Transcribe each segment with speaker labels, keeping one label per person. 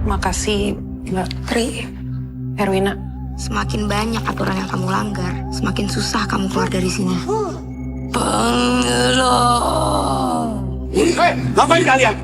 Speaker 1: Makasih Mbak
Speaker 2: Tri,
Speaker 1: Erwina.
Speaker 2: semakin banyak aturan yang kamu langgar, semakin susah kamu keluar dari sini.
Speaker 3: Hei, ngapain kalian?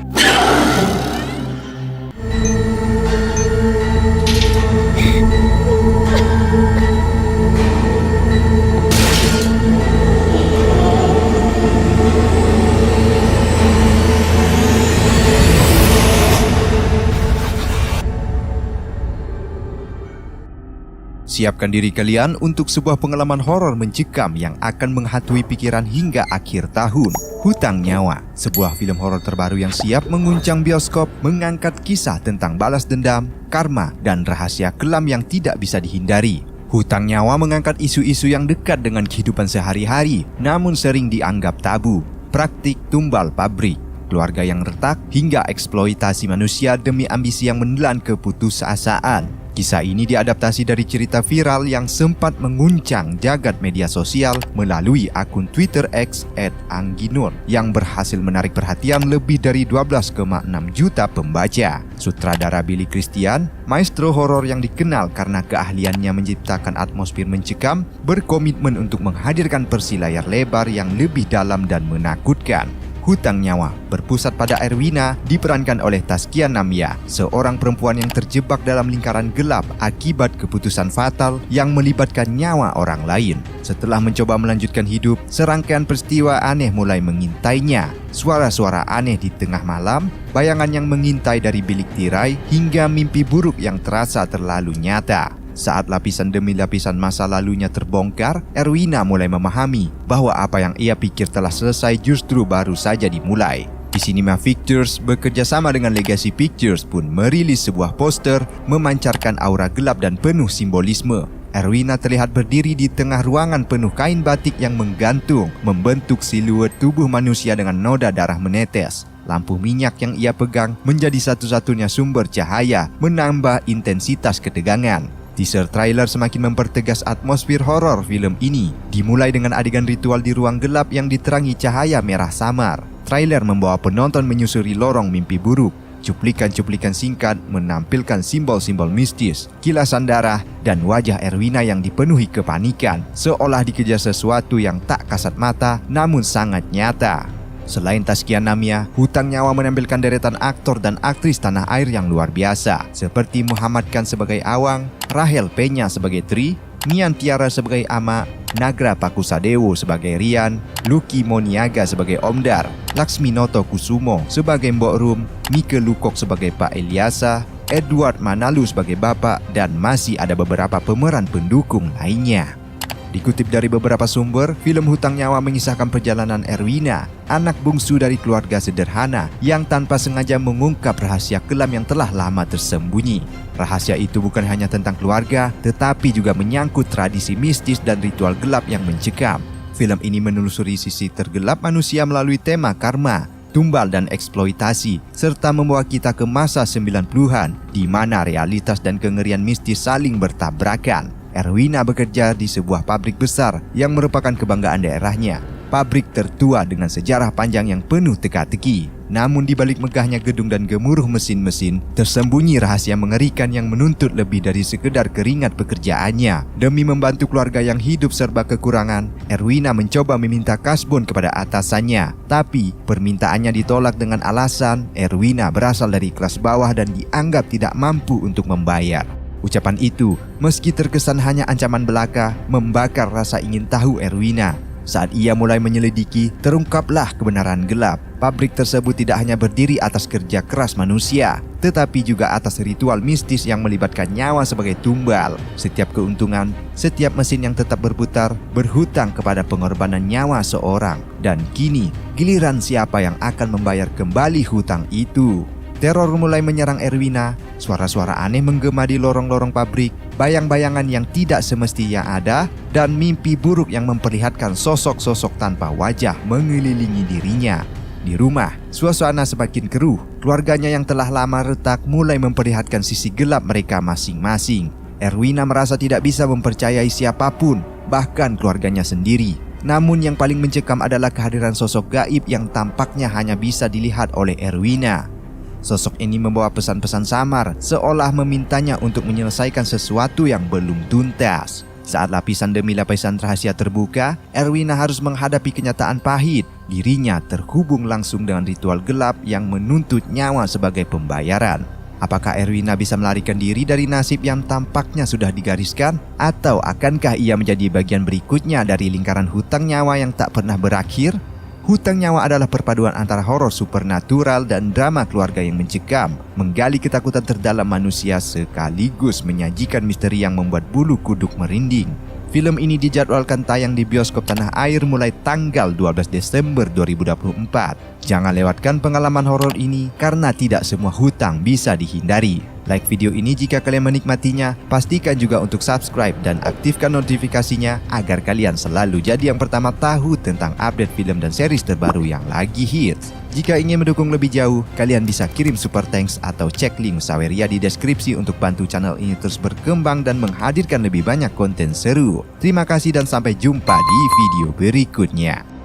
Speaker 4: Siapkan diri kalian untuk sebuah pengalaman horor mencekam yang akan menghantui pikiran hingga akhir tahun. Hutang Nyawa, sebuah film horor terbaru yang siap menguncang bioskop, mengangkat kisah tentang balas dendam, karma, dan rahasia kelam yang tidak bisa dihindari. Hutang Nyawa mengangkat isu-isu yang dekat dengan kehidupan sehari-hari, namun sering dianggap tabu. Praktik tumbal pabrik, keluarga yang retak, hingga eksploitasi manusia demi ambisi yang menelan keputusasaan. Kisah ini diadaptasi dari cerita viral yang sempat menguncang jagat media sosial melalui akun Twitter X @angginur yang berhasil menarik perhatian lebih dari 12,6 juta pembaca. Sutradara Billy Christian, maestro horor yang dikenal karena keahliannya menciptakan atmosfer mencekam, berkomitmen untuk menghadirkan versi layar lebar yang lebih dalam dan menakutkan. Hutang Nyawa berpusat pada Erwina, diperankan oleh Taskia Namia, seorang perempuan yang terjebak dalam lingkaran gelap akibat keputusan fatal yang melibatkan nyawa orang lain. Setelah mencoba melanjutkan hidup, serangkaian peristiwa aneh mulai mengintainya. Suara-suara aneh di tengah malam, bayangan yang mengintai dari bilik tirai, hingga mimpi buruk yang terasa terlalu nyata. Saat lapisan demi lapisan masa lalunya terbongkar, Erwina mulai memahami bahwa apa yang ia pikir telah selesai justru baru saja dimulai. Cinema Pictures bekerja sama dengan Legacy Pictures pun merilis sebuah poster memancarkan aura gelap dan penuh simbolisme. Erwina terlihat berdiri di tengah ruangan penuh kain batik yang menggantung, membentuk siluet tubuh manusia dengan noda darah menetes. Lampu minyak yang ia pegang menjadi satu-satunya sumber cahaya, menambah intensitas ketegangan. Teaser trailer semakin mempertegas atmosfer horor film ini. Dimulai dengan adegan ritual di ruang gelap yang diterangi cahaya merah samar. Trailer membawa penonton menyusuri lorong mimpi buruk. Cuplikan-cuplikan singkat menampilkan simbol-simbol mistis, kilasan darah, dan wajah Erwina yang dipenuhi kepanikan, seolah dikejar sesuatu yang tak kasat mata namun sangat nyata. Selain Taskia Namia, Hutang Nyawa menampilkan deretan aktor dan aktris tanah air yang luar biasa, seperti Muhammad Khan sebagai Awang, Rahel Peña sebagai Tri, Nian Tiara sebagai Ama, Nagra Pakusadewo sebagai Rian, Lucky Moniaga sebagai Omdar, Laksminoto Kusumo sebagai Mbok Rum, Mike Lukok sebagai Pak Eliasa, Edward Manalu sebagai Bapak, dan masih ada beberapa pemeran pendukung lainnya. Dikutip dari beberapa sumber, film Hutang Nyawa mengisahkan perjalanan Erwina, anak bungsu dari keluarga sederhana yang tanpa sengaja mengungkap rahasia kelam yang telah lama tersembunyi. Rahasia itu bukan hanya tentang keluarga, tetapi juga menyangkut tradisi mistis dan ritual gelap yang mencekam. Film ini menelusuri sisi tergelap manusia melalui tema karma, tumbal dan eksploitasi, serta membawa kita ke masa 90-an, di mana realitas dan kengerian mistis saling bertabrakan. Erwina bekerja di sebuah pabrik besar yang merupakan kebanggaan daerahnya. Pabrik tertua dengan sejarah panjang yang penuh teka-teki. Namun di balik megahnya gedung dan gemuruh mesin-mesin, tersembunyi rahasia mengerikan yang menuntut lebih dari sekedar keringat pekerjaannya. Demi membantu keluarga yang hidup serba kekurangan, Erwina mencoba meminta kasbon kepada atasannya. Tapi permintaannya ditolak dengan alasan Erwina berasal dari kelas bawah dan dianggap tidak mampu untuk membayar. Ucapan itu, meski terkesan hanya ancaman belaka, membakar rasa ingin tahu Erwina. Saat ia mulai menyelidiki, terungkaplah kebenaran gelap. Pabrik tersebut tidak hanya berdiri atas kerja keras manusia, tetapi juga atas ritual mistis yang melibatkan nyawa sebagai tumbal. Setiap keuntungan, setiap mesin yang tetap berputar, berhutang kepada pengorbanan nyawa seorang. Dan kini, giliran siapa yang akan membayar kembali hutang itu? Teror mulai menyerang Erwina, suara-suara aneh menggema di lorong-lorong pabrik, bayang-bayangan yang tidak semestinya ada, dan mimpi buruk yang memperlihatkan sosok-sosok tanpa wajah mengelilingi dirinya. Di rumah, suasana semakin keruh. Keluarganya yang telah lama retak mulai memperlihatkan sisi gelap mereka masing-masing. Erwina merasa tidak bisa mempercayai siapapun, bahkan keluarganya sendiri. Namun yang paling mencekam adalah kehadiran sosok gaib yang tampaknya hanya bisa dilihat oleh Erwina. Sosok ini membawa pesan-pesan samar, seolah memintanya untuk menyelesaikan sesuatu yang belum tuntas. Saat lapisan demi lapisan rahasia terbuka, Erwina harus menghadapi kenyataan pahit. Dirinya terhubung langsung dengan ritual gelap yang menuntut nyawa sebagai pembayaran. Apakah Erwina bisa melarikan diri dari nasib yang tampaknya sudah digariskan? Atau akankah ia menjadi bagian berikutnya dari lingkaran hutang nyawa yang tak pernah berakhir? Hutang Nyawa adalah perpaduan antara horor supernatural dan drama keluarga yang mencekam, menggali ketakutan terdalam manusia sekaligus menyajikan misteri yang membuat bulu kuduk merinding. Film ini dijadwalkan tayang di bioskop tanah air mulai tanggal 12 Desember 2024. Jangan lewatkan pengalaman horor ini karena tidak semua hutang bisa dihindari. Like video ini jika kalian menikmatinya, pastikan juga untuk subscribe dan aktifkan notifikasinya agar kalian selalu jadi yang pertama tahu tentang update film dan series terbaru yang lagi hits. Jika ingin mendukung lebih jauh, kalian bisa kirim super thanks atau cek link Saweria di deskripsi untuk bantu channel ini terus berkembang dan menghadirkan lebih banyak konten seru. Terima kasih dan sampai jumpa di video berikutnya.